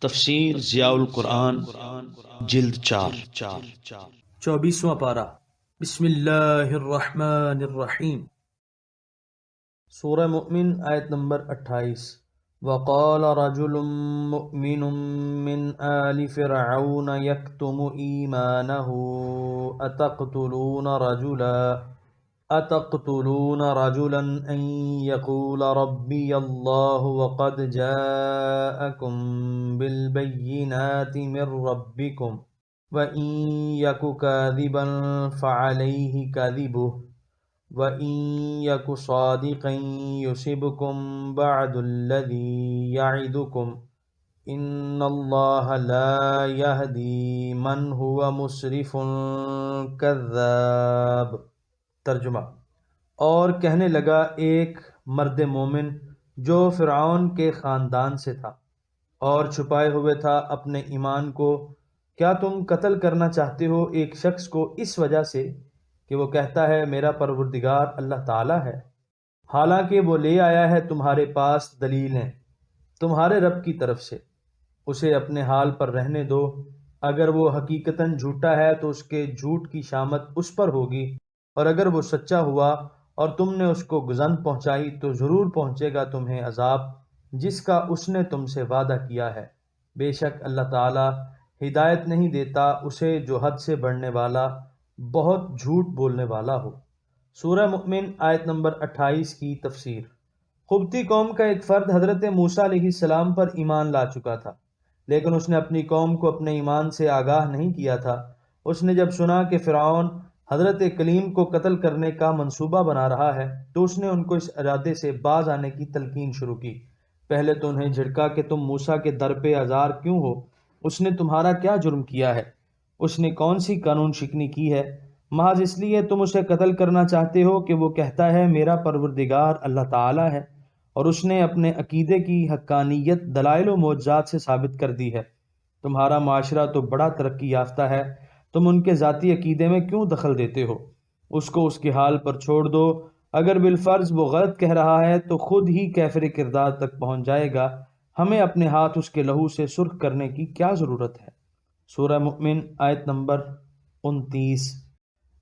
تفسیر ضیاء القرآن جلد 4 24واں پارہ۔ بسم اللہ الرحمن الرحیم۔ سورہ مؤمن آیت نمبر 28۔ وقال رجل مؤمن من آل فرعون يكتم ایمانه اتقتلون رجلا ان يقول ربي الله وقد جاءكم بالبينات من ربكم وإن يك كاذبا فعليه كذبه وإن يك صادقا يصبكم بعد الذي يعدكم إن الله لا يهدي من هو مسرف كذاب۔ ترجمہ۔ اور کہنے لگا ایک مرد مومن جو فرعون کے خاندان سے تھا اور چھپائے ہوئے تھا اپنے ایمان کو، کیا تم قتل کرنا چاہتے ہو ایک شخص کو اس وجہ سے کہ وہ کہتا ہے میرا پروردگار اللہ تعالیٰ ہے، حالانکہ وہ لے آیا ہے تمہارے پاس دلیلیں تمہارے رب کی طرف سے؟ اسے اپنے حال پر رہنے دو، اگر وہ حقیقتاً جھوٹا ہے تو اس کے جھوٹ کی شامت اس پر ہوگی، اور اگر وہ سچا ہوا اور تم نے اس کو گزن پہنچائی تو ضرور پہنچے گا تمہیں عذاب جس کا اس نے تم سے وعدہ کیا ہے۔ بے شک اللہ تعالیٰ ہدایت نہیں دیتا اسے جو حد سے بڑھنے والا، بہت جھوٹ بولنے والا ہو۔ سورہ مؤمن آیت نمبر 28 کی تفسیر۔ قبطی قوم کا ایک فرد حضرت موسیٰ علیہ السلام پر ایمان لا چکا تھا، لیکن اس نے اپنی قوم کو اپنے ایمان سے آگاہ نہیں کیا تھا۔ اس نے جب سنا کہ فرعون حضرت کلیم کو قتل کرنے کا منصوبہ بنا رہا ہے تو اس نے ان کو اس ارادے سے باز آنے کی تلقین شروع کی۔ پہلے تو انہیں جھڑکا کہ تم موسیٰ کے در پہ آزار کیوں ہو؟ اس نے تمہارا کیا جرم کیا ہے؟ اس نے کون سی قانون شکنی کی ہے؟ محض اس لیے تم اسے قتل کرنا چاہتے ہو کہ وہ کہتا ہے میرا پروردگار اللہ تعالیٰ ہے، اور اس نے اپنے عقیدے کی حقانیت دلائل و معجزات سے ثابت کر دی ہے۔ تمہارا معاشرہ تو بڑا ترقی یافتہ ہے، تم ان کے ذاتی عقیدے میں کیوں دخل دیتے ہو؟ اس کو اس کے حال پر چھوڑ دو، اگر بالفرض وہ غلط کہہ رہا ہے تو خود ہی کیفر کردار تک پہنچ جائے گا، ہمیں اپنے ہاتھ اس کے لہو سے سرخ کرنے کی کیا ضرورت ہے؟ سورہ مؤمن آیت نمبر 29۔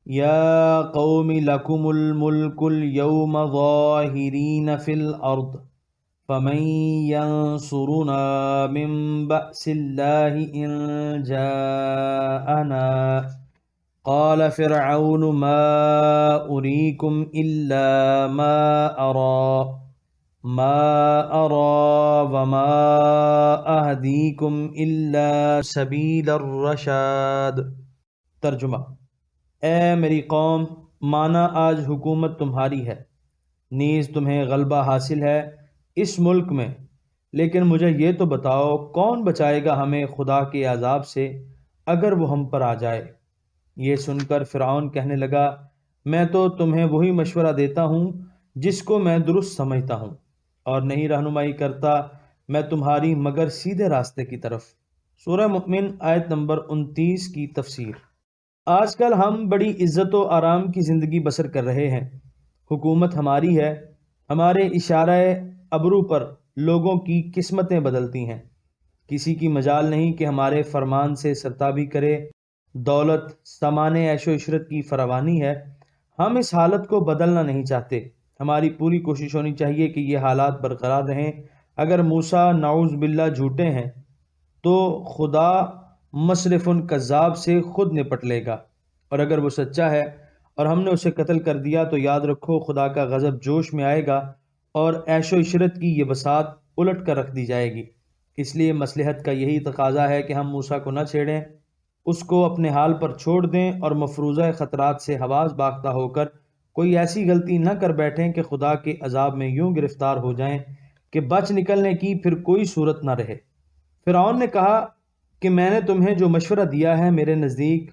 یا قوم لکم الملک اليوم ظاہرین فی الارض فمن ینصرنا من بأس اللہ ان جاءنا قال فرعون ما اریکم الا ما ارى وما اہدیکم الا سبیل الرشاد۔ ترجمہ۔ اے میری قوم، مانا آج حکومت تمہاری ہے، نیز تمہیں غلبہ حاصل ہے اس ملک میں، لیکن مجھے یہ تو بتاؤ کون بچائے گا ہمیں خدا کے عذاب سے اگر وہ ہم پر آ جائے؟ یہ سن کر فرعون کہنے لگا میں تو تمہیں وہی مشورہ دیتا ہوں جس کو میں درست سمجھتا ہوں، اور نہیں رہنمائی کرتا میں تمہاری مگر سیدھے راستے کی طرف۔ سورہ مؤمن آیت نمبر 29 کی تفسیر۔ آج کل ہم بڑی عزت و آرام کی زندگی بسر کر رہے ہیں، حکومت ہماری ہے، ہمارے اشارہ ابرو پر لوگوں کی قسمتیں بدلتی ہیں، کسی کی مجال نہیں کہ ہمارے فرمان سے سرتابی کرے، دولت سامان عیش و عشرت کی فراوانی ہے، ہم اس حالت کو بدلنا نہیں چاہتے، ہماری پوری کوشش ہونی چاہیے کہ یہ حالات برقرار رہیں۔ اگر موسیٰ نعوذ باللہ جھوٹے ہیں تو خدا مصرف کذاب سے خود نپٹ لے گا، اور اگر وہ سچا ہے اور ہم نے اسے قتل کر دیا تو یاد رکھو خدا کا غضب جوش میں آئے گا اور عیش و عشرت کی یہ بساط الٹ کر رکھ دی جائے گی۔ اس لیے مصلحت کا یہی تقاضا ہے کہ ہم موسیٰ کو نہ چھیڑیں، اس کو اپنے حال پر چھوڑ دیں اور مفروضہ خطرات سے حواس باختہ ہو کر کوئی ایسی غلطی نہ کر بیٹھیں کہ خدا کے عذاب میں یوں گرفتار ہو جائیں کہ بچ نکلنے کی پھر کوئی صورت نہ رہے۔ فرعون نے کہا کہ میں نے تمہیں جو مشورہ دیا ہے میرے نزدیک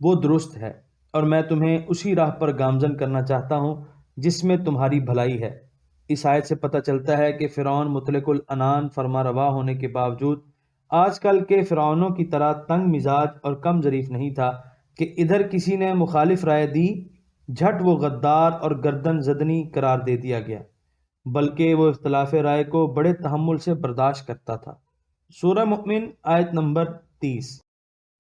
وہ درست ہے، اور میں تمہیں اسی راہ پر گامزن کرنا چاہتا ہوں جس میں تمہاری بھلائی ہے۔ اس آیت سے پتہ چلتا ہے کہ فرعون مطلق العنان فرما روا ہونے کے باوجود آج کل کے فرعونوں کی طرح تنگ مزاج اور کم ظریف نہیں تھا کہ ادھر کسی نے مخالف رائے دی جھٹ وہ غدار اور گردن زدنی قرار دے دیا گیا، بلکہ وہ اختلاف رائے کو بڑے تحمل سے برداشت کرتا تھا۔ سورہ مؤمن آیت نمبر 30۔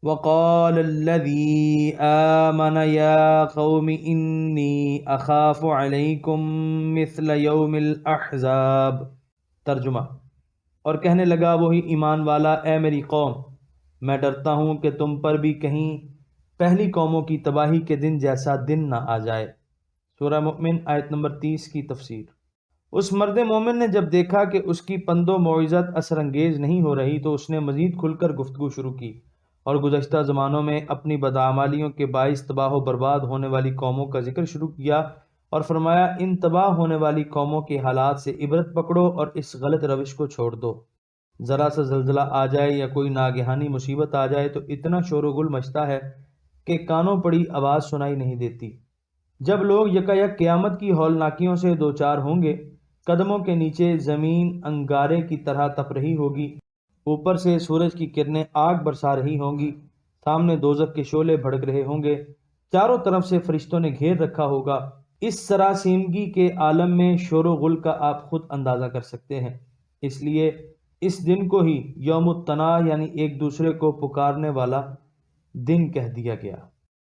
وقال الذي آمن يا قوم إني أخاف عليكم مثل يوم الأحزاب۔ ترجمہ، اور کہنے لگا وہی ایمان والا، اے میری قوم، میں ڈرتا ہوں کہ تم پر بھی کہیں پہلی قوموں کی تباہی کے دن جیسا دن نہ آ جائے۔ سورہ مؤمن آیت نمبر 30 کی تفسیر۔ اس مرد مومن نے جب دیکھا کہ اس کی پند و موعظت اثر انگیز نہیں ہو رہی تو اس نے مزید کھل کر گفتگو شروع کی اور گزشتہ زمانوں میں اپنی بدعمالیوں کے باعث تباہ و برباد ہونے والی قوموں کا ذکر شروع کیا اور فرمایا، ان تباہ ہونے والی قوموں کے حالات سے عبرت پکڑو اور اس غلط روش کو چھوڑ دو۔ ذرا سا زلزلہ آ جائے یا کوئی ناگہانی مصیبت آ جائے تو اتنا شور و گل مچتا ہے کہ کانوں پڑی آواز سنائی نہیں دیتی۔ جب لوگ یکایک قیامت کی ہولناکیوں سے دوچار ہوں گے، قدموں کے نیچے زمین انگارے کی طرح تپ رہی ہوگی، اوپر سے سورج کی کرنیں آگ برسا رہی ہوں گی، سامنے دوزخ کے شعلے بھڑک رہے ہوں گے، چاروں طرف سے فرشتوں نے گھیر رکھا ہوگا۔ اس سراسیمگی کے عالم میں شور و غل کا آپ خود اندازہ کر سکتے ہیں۔ اس لیے اس دن کو ہی یوم التنا یعنی ایک دوسرے کو پکارنے والا دن کہہ دیا گیا۔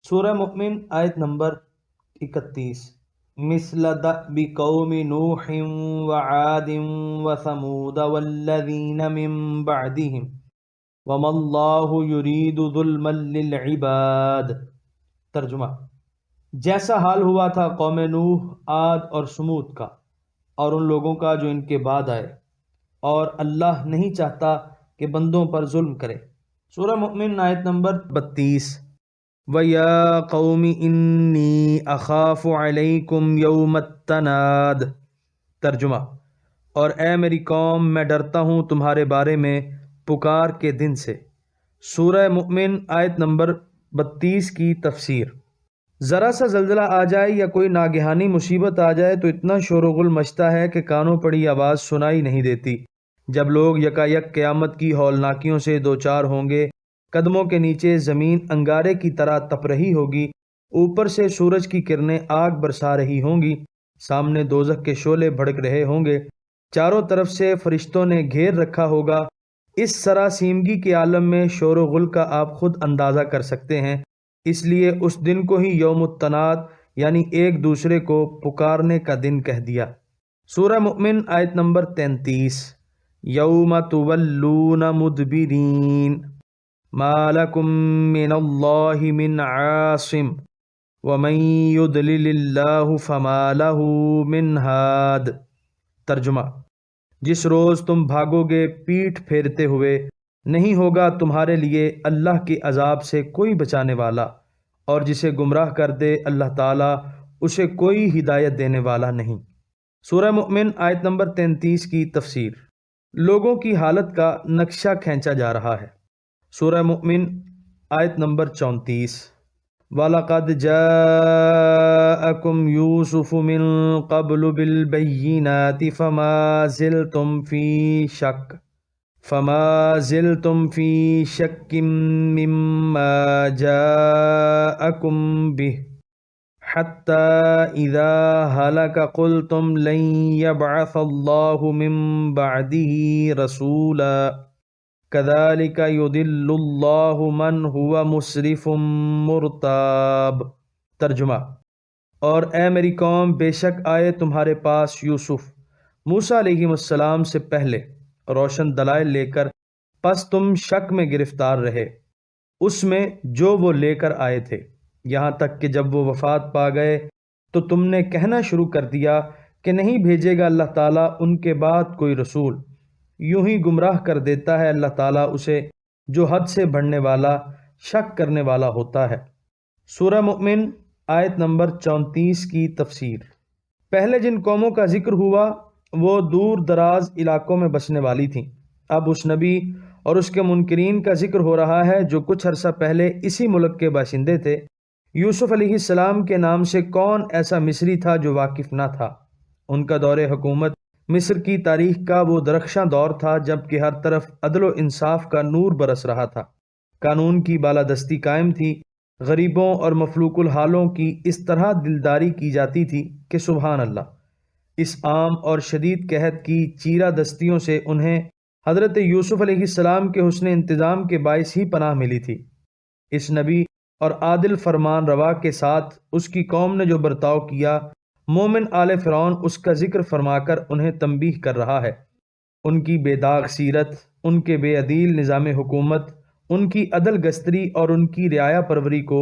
سورہ مؤمن آیت نمبر 31۔ مثل دأب قوم نوح وعاد وثمود والذین من بعدهم وما اللہ یرید ظلما للعباد۔ ترجمہ، جیسا حال ہوا تھا قوم نوح، عاد اور سمود کا اور ان لوگوں کا جو ان کے بعد آئے، اور اللہ نہیں چاہتا کہ بندوں پر ظلم کرے۔ سورہ مؤمن آیت نمبر 32۔ وَيَا قَوْمِ إِنِّي أَخَافُ عَلَيْكُمْ يَوْمَ التَّنَادِ۔ ترجمہ، اور اے میری قوم، میں ڈرتا ہوں تمہارے بارے میں پکار کے دن سے۔ سورہ مؤمن آیت نمبر 32 کی تفسیر۔ ذرا سا زلزلہ آ جائے یا کوئی ناگہانی مصیبت آ جائے تو اتنا شور و غل مچتا ہے کہ کانوں پڑی آواز سنائی نہیں دیتی۔ جب لوگ یکایک قیامت کی ہولناکیوں سے دوچار ہوں گے، قدموں کے نیچے زمین انگارے کی طرح تپ رہی ہوگی، اوپر سے سورج کی کرنیں آگ برسا رہی ہوں گی، سامنے دوزخ کے شعلے بھڑک رہے ہوں گے، چاروں طرف سے فرشتوں نے گھیر رکھا ہوگا۔ اس سراسیمگی کے عالم میں شور و غل کا آپ خود اندازہ کر سکتے ہیں۔ اس لیے اس دن کو ہی یوم التناد یعنی ایک دوسرے کو پکارنے کا دن کہہ دیا۔ سورہ مؤمن آیت نمبر 33۔ یوم تولون مدبرین ما لکم من اللہ من عاصم ومن یضلل اللہ فما لہ من ہاد۔ ترجمہ، جس روز تم بھاگو گے پیٹھ پھیرتے ہوئے، نہیں ہوگا تمہارے لیے اللہ کے عذاب سے کوئی بچانے والا، اور جسے گمراہ کر دے اللہ تعالیٰ اسے کوئی ہدایت دینے والا نہیں۔ سورہ مؤمن آیت نمبر 33 کی تفسیر۔ لوگوں کی حالت کا نقشہ کھینچا جا رہا ہے۔ سورہ مؤمن آیت نمبر 34۔ وَلَقَدْ جَاءَكُمْ يُوسُفُ مِن قَبْلُ بِالْبَيِّنَاتِ فما زلتم في شك مما جاءكم به حتى إذا هلك قلتم لن يبعث الله من بعده رسولا كذلك يضل الله من هو مسرف مرتاب۔ ترجمہ، اور اے میری قوم، بے شک آئے تمہارے پاس یوسف موسیٰ علیہ السلام سے پہلے روشن دلائل لے کر، پس تم شک میں گرفتار رہے اس میں جو وہ لے کر آئے تھے، یہاں تک کہ جب وہ وفات پا گئے تو تم نے کہنا شروع کر دیا کہ نہیں بھیجے گا اللہ تعالیٰ ان کے بعد کوئی رسول۔ یوں ہی گمراہ کر دیتا ہے اللہ تعالیٰ اسے جو حد سے بڑھنے والا، شک کرنے والا ہوتا ہے۔ سورہ مؤمن آیت نمبر 34 کی تفسیر۔ پہلے جن قوموں کا ذکر ہوا وہ دور دراز علاقوں میں بسنے والی تھیں۔ اب اس نبی اور اس کے منکرین کا ذکر ہو رہا ہے جو کچھ عرصہ پہلے اسی ملک کے باشندے تھے۔ یوسف علیہ السلام کے نام سے کون ایسا مصری تھا جو واقف نہ تھا؟ ان کا دور حکومت مصر کی تاریخ کا وہ درخشاں دور تھا جب کہ ہر طرف عدل و انصاف کا نور برس رہا تھا، قانون کی بالادستی قائم تھی، غریبوں اور مفلوق الحالوں کی اس طرح دلداری کی جاتی تھی کہ سبحان اللہ۔ اس عام اور شدید قحط کی چیرہ دستیوں سے انہیں حضرت یوسف علیہ السلام کے حسن انتظام کے باعث ہی پناہ ملی تھی۔ اس نبی اور عادل فرمان روا کے ساتھ اس کی قوم نے جو برتاؤ کیا، مومن آل فرعون اس کا ذکر فرما کر انہیں تنبیہ کر رہا ہے۔ ان کی بے داغ سیرت، ان کے بے عدیل نظام حکومت، ان کی عدل گستری اور ان کی رعایا پروری کو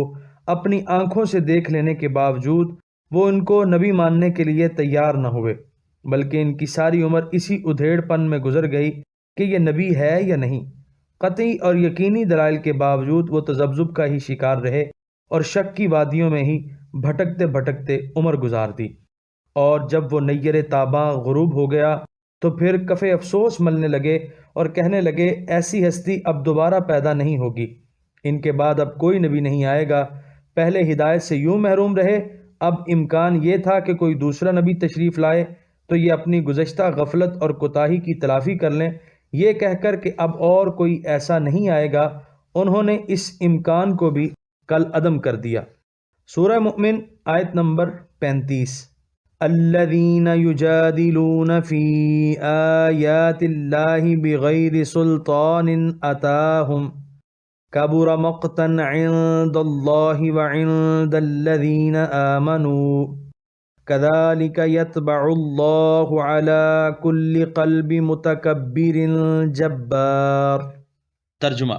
اپنی آنکھوں سے دیکھ لینے کے باوجود وہ ان کو نبی ماننے کے لیے تیار نہ ہوئے، بلکہ ان کی ساری عمر اسی ادھیڑ پن میں گزر گئی کہ یہ نبی ہے یا نہیں۔ قطعی اور یقینی دلائل کے باوجود وہ تذبذب کا ہی شکار رہے اور شک کی وادیوں میں ہی بھٹکتے بھٹکتے عمر گزار دی، اور جب وہ نیر تاباں غروب ہو گیا تو پھر کف افسوس ملنے لگے اور کہنے لگے ایسی ہستی اب دوبارہ پیدا نہیں ہوگی، ان کے بعد اب کوئی نبی نہیں آئے گا۔ پہلے ہدایت سے یوں محروم رہے، اب امکان یہ تھا کہ کوئی دوسرا نبی تشریف لائے تو یہ اپنی گزشتہ غفلت اور کوتاہی کی تلافی کر لیں۔ یہ کہہ کر کہ اب اور کوئی ایسا نہیں آئے گا، انہوں نے اس امکان کو بھی کل عدم کر دیا۔ سورہ مؤمن آیت نمبر 35۔ الذین یجادلون فی آیات اللہ بغیر سلطان اتاہم کبر مقتا عند اللہ وعند الذین آمنوا کذالک یطبع اللہ علی کل قلب متکبر جبار۔ ترجمہ۔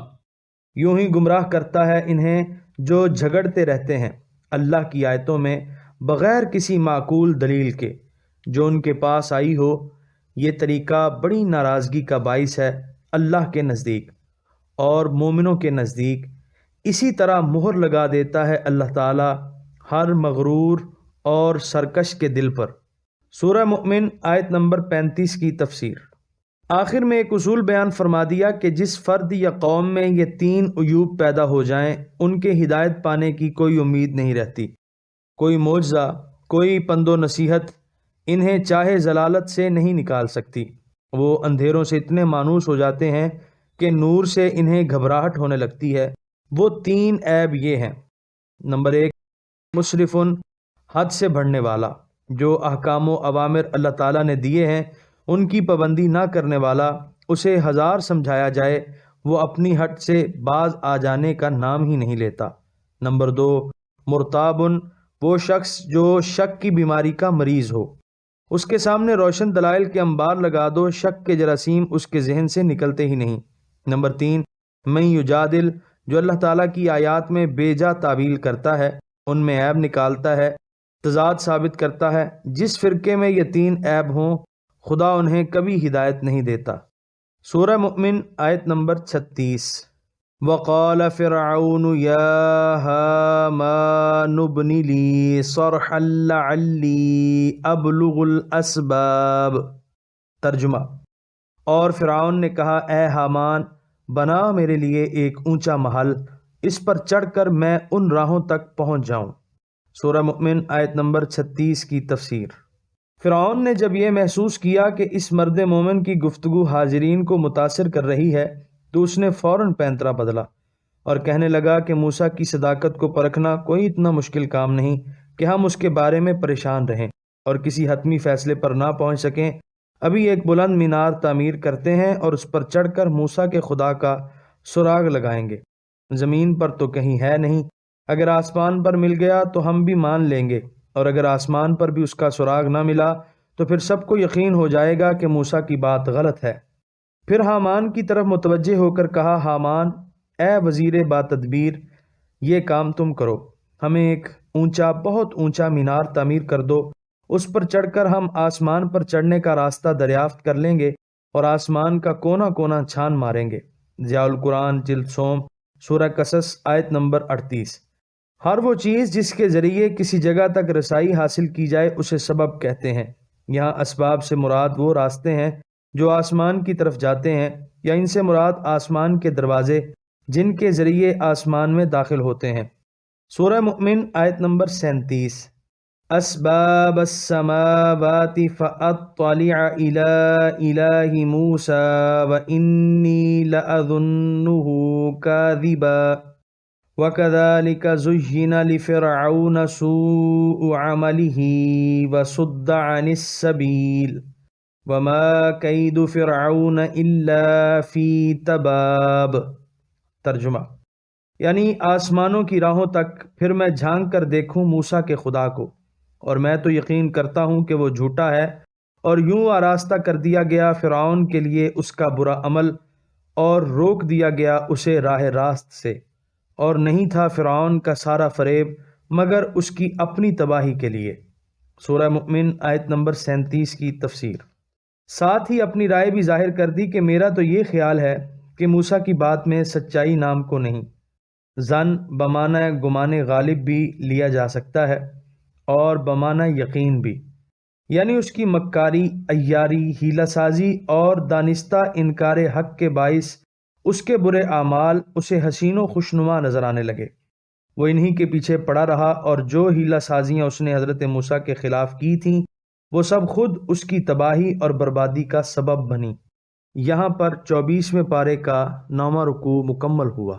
یوں ہی گمراہ کرتا ہے انہیں جو جھگڑتے رہتے ہیں اللہ کی آیتوں میں بغیر کسی معقول دلیل کے، جو ان کے پاس آئی ہو۔ یہ طریقہ بڑی ناراضگی کا باعث ہے اللہ کے نزدیک اور مومنوں کے نزدیک۔ اسی طرح مہر لگا دیتا ہے اللہ تعالی ہر مغرور اور سرکش کے دل پر۔ سورہ مؤمن آیت نمبر 35 کی تفسیر۔ آخر میں ایک اصول بیان فرما دیا کہ جس فرد یا قوم میں یہ تین عیوب پیدا ہو جائیں، ان کے ہدایت پانے کی کوئی امید نہیں رہتی۔ کوئی معجزہ، کوئی پند و نصیحت انہیں چاہے ضلالت سے نہیں نکال سکتی۔ وہ اندھیروں سے اتنے مانوس ہو جاتے ہیں کہ نور سے انہیں گھبراہٹ ہونے لگتی ہے۔ وہ تین عیب یہ ہیں۔ نمبر 1، مسرفن، حد سے بڑھنے والا، جو احکام و اوامر اللہ تعالیٰ نے دیے ہیں ان کی پابندی نہ کرنے والا، اسے ہزار سمجھایا جائے وہ اپنی حد سے باز آ جانے کا نام ہی نہیں لیتا۔ نمبر 2، مرتابن، وہ شخص جو شک کی بیماری کا مریض ہو، اس کے سامنے روشن دلائل کے انبار لگا دو، شک کے جراثیم اس کے ذہن سے نکلتے ہی نہیں۔ نمبر 3، من یجادل، جو اللہ تعالیٰ کی آیات میں بے جا تعویل کرتا ہے، ان میں عیب نکالتا ہے، تضاد ثابت کرتا ہے۔ جس فرقے میں یہ تین عیب ہوں خدا انہیں کبھی ہدایت نہیں دیتا۔ سورہ مؤمن آیت نمبر 36۔ وقال فرعون یا ہامان ابن لی صرحا لعلی ابلغ الاسباب۔ ترجمہ۔ اور فرعون نے کہا، اے حامان، بنا میرے لیے ایک اونچا محل، اس پر چڑھ کر میں ان راہوں تک پہنچ جاؤں۔ سورہ مؤمن آیت نمبر 36 کی تفسیر۔ فرعون نے جب یہ محسوس کیا کہ اس مرد مومن کی گفتگو حاضرین کو متاثر کر رہی ہے تو اس نے فوراً پینترا بدلا اور کہنے لگا کہ موسیٰ کی صداقت کو پرکھنا کوئی اتنا مشکل کام نہیں کہ ہم اس کے بارے میں پریشان رہیں اور کسی حتمی فیصلے پر نہ پہنچ سکیں۔ ابھی ایک بلند مینار تعمیر کرتے ہیں اور اس پر چڑھ کر موسیٰ کے خدا کا سراغ لگائیں گے۔ زمین پر تو کہیں ہے نہیں، اگر آسمان پر مل گیا تو ہم بھی مان لیں گے، اور اگر آسمان پر بھی اس کا سراغ نہ ملا تو پھر سب کو یقین ہو جائے گا کہ موسیٰ کی بات غلط ہے۔ پھر حامان کی طرف متوجہ ہو کر کہا، حامان، اے وزیر با تدبیر، یہ کام تم کرو، ہمیں ایک اونچا، بہت اونچا مینار تعمیر کر دو، اس پر چڑھ کر ہم آسمان پر چڑھنے کا راستہ دریافت کر لیں گے اور آسمان کا کونا کونا چھان ماریں گے۔ ضیاء القرآن جلد سوم سورہ قصص آیت نمبر 38۔ ہر وہ چیز جس کے ذریعے کسی جگہ تک رسائی حاصل کی جائے اسے سبب کہتے ہیں۔ یہاں اسباب سے مراد وہ راستے ہیں جو آسمان کی طرف جاتے ہیں، یا ان سے مراد آسمان کے دروازے جن کے ذریعے آسمان میں داخل ہوتے ہیں۔ سورہ مؤمن آیت نمبر 37۔ اسباب السماوات فاطلع الى الہ موسیٰ وانی لأظنہ کاذبا وَكَذَلِكَ زُيِّنَ لِفِرْعَوْنَ سُوءُ عَمَلِهِ وَصُدَّ عَنِ السَّبِيلِ۔ وما کید فرعون الا فی تباب۔ ترجمہ، یعنی آسمانوں کی راہوں تک پھر میں جھانک کر دیکھوں موسیٰ کے خدا کو، اور میں تو یقین کرتا ہوں کہ وہ جھوٹا ہے، اور یوں آراستہ کر دیا گیا فرعون کے لیے اس کا برا عمل، اور روک دیا گیا اسے راہ راست سے، اور نہیں تھا فرعون کا سارا فریب مگر اس کی اپنی تباہی کے لیے۔ سورہ مؤمن آیت نمبر 37 کی تفسیر۔ ساتھ ہی اپنی رائے بھی ظاہر کر دی کہ میرا تو یہ خیال ہے کہ موسیٰ کی بات میں سچائی نام کو نہیں، ظن بمعنی گمان غالب بھی لیا جا سکتا ہے، اور بمعنی یقین بھی، یعنی اس کی مکاری، عیاری، ہیلہ سازی اور دانستہ انکار حق کے باعث اس کے برے اعمال اسے حسین و خوشنما نظر آنے لگے۔ وہ انہی کے پیچھے پڑا رہا، اور جو ہیلہ سازیاں اس نے حضرت موسیٰ کے خلاف کی تھیں وہ سب خود اس کی تباہی اور بربادی کا سبب بنی۔ یہاں پر 24ویں پارے کا 9واں رکوع مکمل ہوا۔